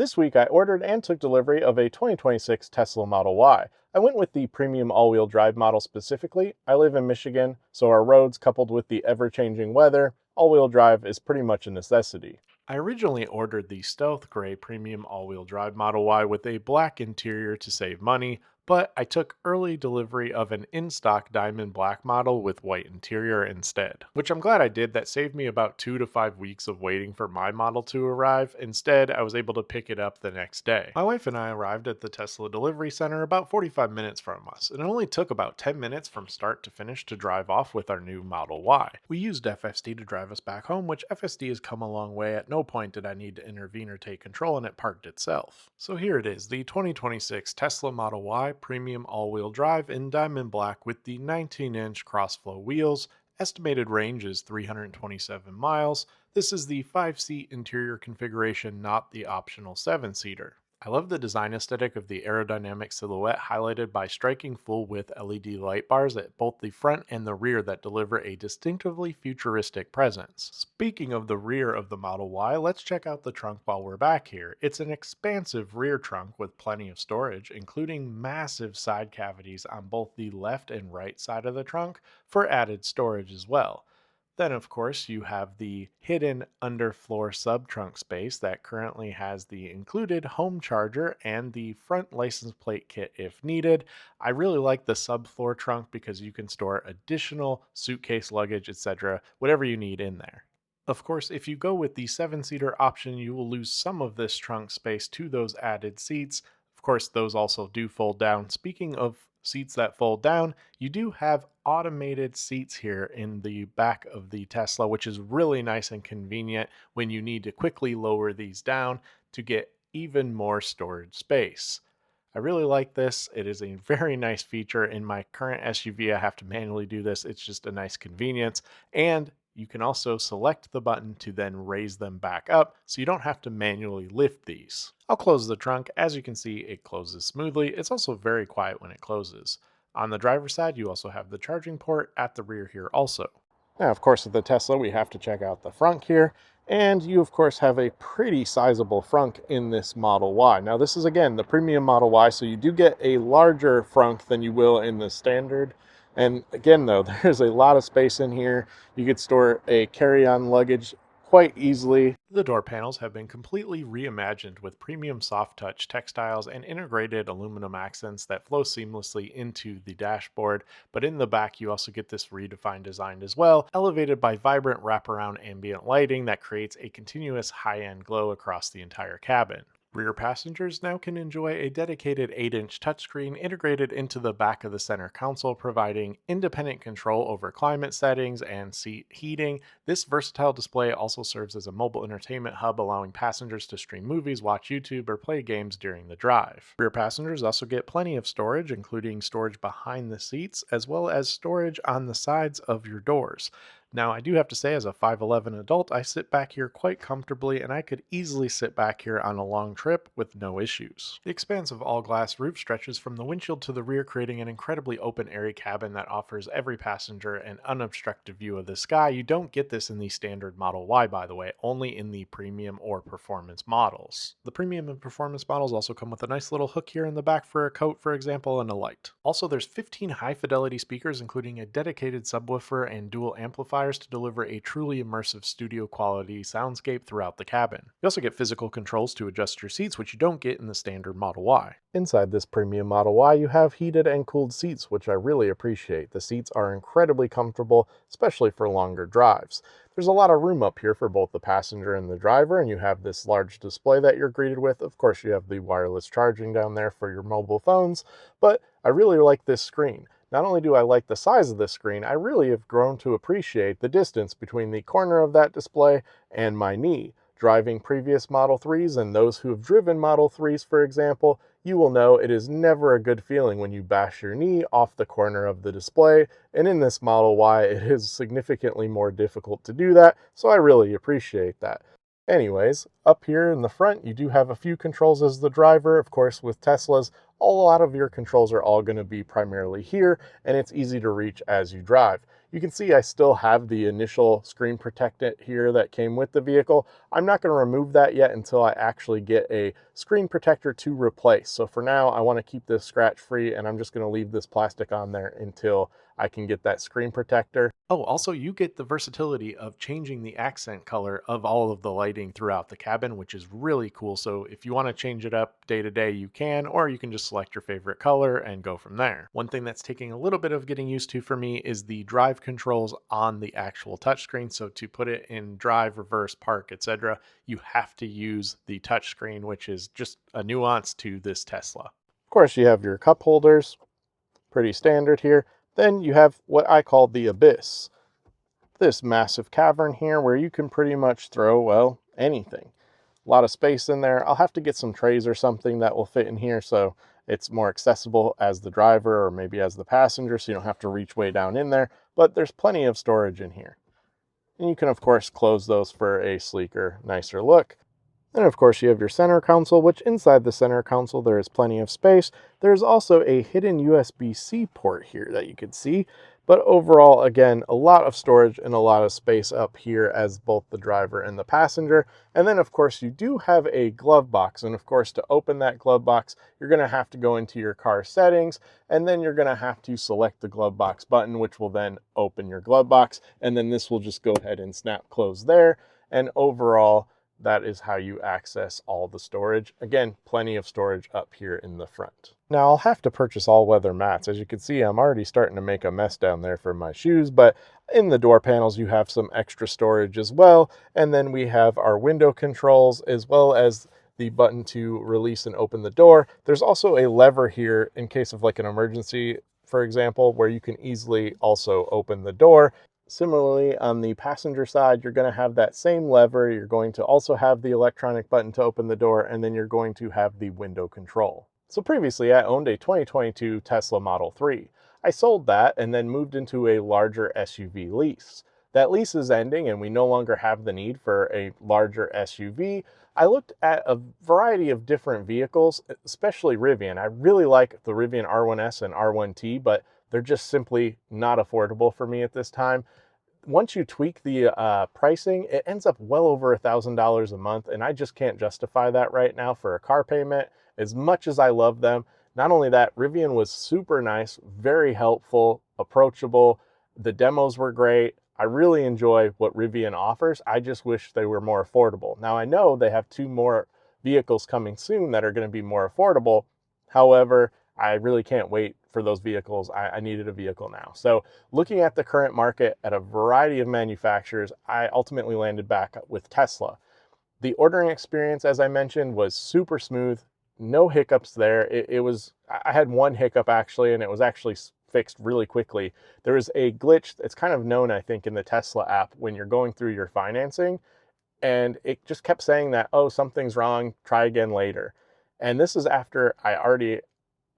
This week I ordered and took delivery of a 2026 Tesla Model Y. I went with the premium all-wheel drive model specifically. I live in Michigan, so our roads coupled with the ever-changing weather, all-wheel drive is pretty much a necessity. I originally ordered the Stealth Gray Premium All-Wheel Drive Model Y with a black interior to save money, but I took early delivery of an in-stock diamond black model with white interior instead, which I'm glad I did. That saved me about 2 to 5 weeks of waiting for my model to arrive. Instead, I was able to pick it up the next day. My wife and I arrived at the Tesla delivery center about 45 minutes from us. It only took about 10 minutes from start to finish to drive off with our new Model Y. We used FSD to drive us back home, which FSD has come a long way. At no point did I need to intervene or take control, and it parked itself. So here it is, the 2026 Tesla Model Y Premium All-Wheel Drive in diamond black with the 19-inch crossflow wheels. Estimated range is 327 miles. This is the 5-seat interior configuration, not the optional 7-seater. I love the design aesthetic of the aerodynamic silhouette, highlighted by striking full-width LED light bars at both the front and the rear that deliver a distinctively futuristic presence. Speaking of the rear of the Model Y, let's check out the trunk while we're back here. It's an expansive rear trunk with plenty of storage, including massive side cavities on both the left and right side of the trunk for added storage as well. Then, of course, you have the hidden underfloor sub-trunk space that currently has the included home charger and the front license plate kit if needed. I really like the subfloor trunk because you can store additional suitcase luggage, etc., whatever you need in there. Of course, if you go with the 7-seater option, you will lose some of this trunk space to those added seats. Of course, those also do fold down. Speaking of seats that fold down, you do have automated seats here in the back of the Tesla, which is really nice and convenient when you need to quickly lower these down to get even more storage space. I really like this. It is a very nice feature. In my current SUV, I have to manually do this. It's just a nice convenience. And you can also select the button to then raise them back up so you don't have to manually lift these. I'll close the trunk. As you can see, it closes smoothly. It's also very quiet when it closes. On the driver's side, you also have the charging port at the rear here also. Now, of course, with the Tesla, we have to check out the front here. And you, of course, have a pretty sizable frunk in this Model Y. Now, this is, again, the premium Model Y, so you do get a larger frunk than you will in the standard. And again, though, there's a lot of space in here. You could store a carry-on luggage quite easily. The door panels have been completely reimagined with premium soft touch textiles and integrated aluminum accents that flow seamlessly into the dashboard, but in the back you also get this redefined design as well, elevated by vibrant wraparound ambient lighting that creates a continuous high-end glow across the entire cabin. Rear passengers now can enjoy a dedicated 8-inch touchscreen integrated into the back of the center console, providing independent control over climate settings and seat heating. This versatile display also serves as a mobile entertainment hub, allowing passengers to stream movies, watch YouTube, or play games during the drive. Rear passengers also get plenty of storage, including storage behind the seats, as well as storage on the sides of your doors. Now, I do have to say, as a 5'11" adult, I sit back here quite comfortably, and I could easily sit back here on a long trip with no issues. The expansive all-glass roof stretches from the windshield to the rear, creating an incredibly open, airy cabin that offers every passenger an unobstructed view of the sky. You don't get this in the standard Model Y, by the way, only in the premium or performance models. The premium and performance models also come with a nice little hook here in the back for a coat, for example, and a light. Also, there's 15 high-fidelity speakers, including a dedicated subwoofer and dual amplifiers to deliver a truly immersive studio quality soundscape throughout the cabin. You also get physical controls to adjust your seats, which you don't get in the standard Model Y. Inside this premium Model Y, you have heated and cooled seats, which I really appreciate. The seats are incredibly comfortable, especially for longer drives. There's a lot of room up here for both the passenger and the driver, and you have this large display that you're greeted with. Of course, you have the wireless charging down there for your mobile phones, but I really like this screen. Not only do I like the size of this screen, I really have grown to appreciate the distance between the corner of that display and my knee. Driving previous Model 3s and those who have driven Model 3s, for example, you will know it is never a good feeling when you bash your knee off the corner of the display, and in this Model Y it is significantly more difficult to do that, so I really appreciate that. Anyways, up here in the front, you do have a few controls as the driver. Of course, with Teslas, a lot of your controls are all going to be primarily here, and it's easy to reach as you drive. You can see I still have the initial screen protectant here that came with the vehicle. I'm not going to remove that yet until I actually get a screen protector to replace. So for now, I want to keep this scratch free, and I'm just going to leave this plastic on there until I can get that screen protector. Oh, also, you get the versatility of changing the accent color of all of the lighting throughout the cabin, which is really cool. So, if you want to change it up day to day, you can, or you can just select your favorite color and go from there. One thing that's taking a little bit of getting used to for me is the drive controls on the actual touchscreen. So, to put it in drive, reverse, park, etc., you have to use the touchscreen, which is just a nuance to this Tesla. Of course, you have your cup holders, pretty standard here. Then you have what I call the abyss, this massive cavern here where you can pretty much throw, well, anything. A lot of space in there. I'll have to get some trays or something that will fit in here so it's more accessible as the driver or maybe as the passenger, so you don't have to reach way down in there, but there's plenty of storage in here. And you can of course close those for a sleeker, nicer look. And of course you have your center console, which inside the center console there is plenty of space. There's also a hidden USB-C port here that you can see. But overall, again, a lot of storage and a lot of space up here as both the driver and the passenger. And then of course you do have a glove box. And of course to open that glove box, you're gonna have to go into your car settings, and then you're gonna have to select the glove box button, which will then open your glove box. And then this will just go ahead and snap close there. And overall, that is how you access all the storage. Again, plenty of storage up here in the front. Now I'll have to purchase all-weather mats. As you can see, I'm already starting to make a mess down there for my shoes, but in the door panels you have some extra storage as well. And then we have our window controls as well as the button to release and open the door. There's also a lever here in case of like an emergency, for example, where you can easily also open the door. Similarly, on the passenger side, you're going to have that same lever. You're going to also have the electronic button to open the door, and then you're going to have the window control. So previously, I owned a 2022 Tesla Model 3. I sold that and then moved into a larger SUV lease. That lease is ending, and we no longer have the need for a larger SUV. I looked at a variety of different vehicles, especially Rivian. I really like the Rivian R1S and R1T, but they're just simply not affordable for me at this time. Once you tweak the pricing, it ends up well over $1,000 a month, and I just can't justify that right now for a car payment. As much as I love them, not only that, Rivian was super nice, very helpful, approachable. The demos were great. I really enjoy what Rivian offers. I just wish they were more affordable. Now I know they have 2 more vehicles coming soon that are going to be more affordable. However, I really can't wait for those vehicles. I needed a vehicle now. So looking at the current market at a variety of manufacturers, I ultimately landed back with Tesla. The ordering experience, as I mentioned, was super smooth. No hiccups there. I had one hiccup actually, and it was actually fixed really quickly. There was a glitch that's kind of known, I think, in the Tesla app when you're going through your financing, and it just kept saying that, oh, something's wrong, try again later. And this is after I already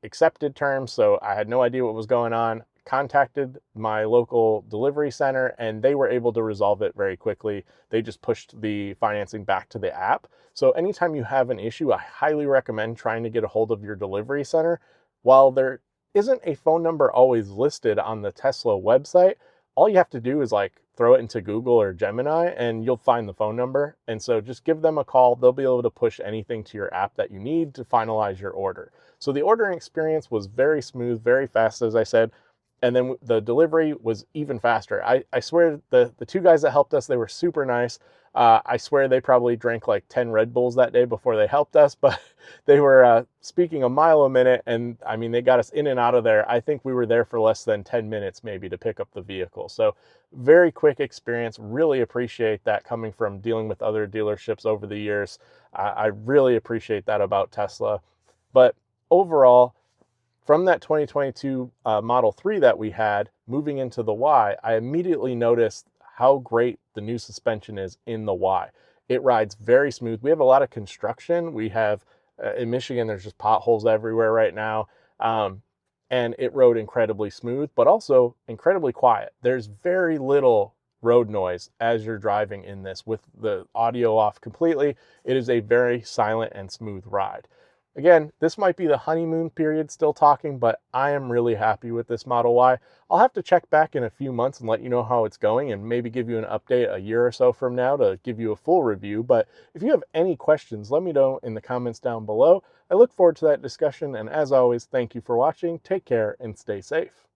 accepted terms, so I had no idea what was going on. Contacted my local delivery center and they were able to resolve it very quickly. They just pushed the financing back to the app. So anytime you have an issue, I highly recommend trying to get a hold of your delivery center. While there isn't a phone number always listed on the Tesla website, all you have to do is like throw it into Google or Gemini and you'll find the phone number. And so just give them a call. They'll be able to push anything to your app that you need to finalize your order. So the ordering experience was very smooth, very fast, as I said. And then the delivery was even faster. I swear the 2 guys that helped us, they were super nice. I swear they probably drank like 10 Red Bulls that day before they helped us, but they were speaking a mile a minute. And I mean, they got us in and out of there. I think we were there for less than 10 minutes maybe to pick up the vehicle. So very quick experience. Really appreciate that coming from dealing with other dealerships over the years. I really appreciate that about Tesla. But overall, from that 2022 Model 3 that we had, moving into the Y, I immediately noticed how great the new suspension is in the Y. It rides very smooth. We have a lot of construction. We have, in Michigan, there's just potholes everywhere right now. And it rode incredibly smooth, but also incredibly quiet. There's very little road noise as you're driving in this with the audio off completely. It is a very silent and smooth ride. Again, this might be the honeymoon period still talking, but I am really happy with this Model Y. I'll have to check back in a few months and let you know how it's going and maybe give you an update a year or so from now to give you a full review. But if you have any questions, let me know in the comments down below. I look forward to that discussion, and as always, thank you for watching. Take care and stay safe.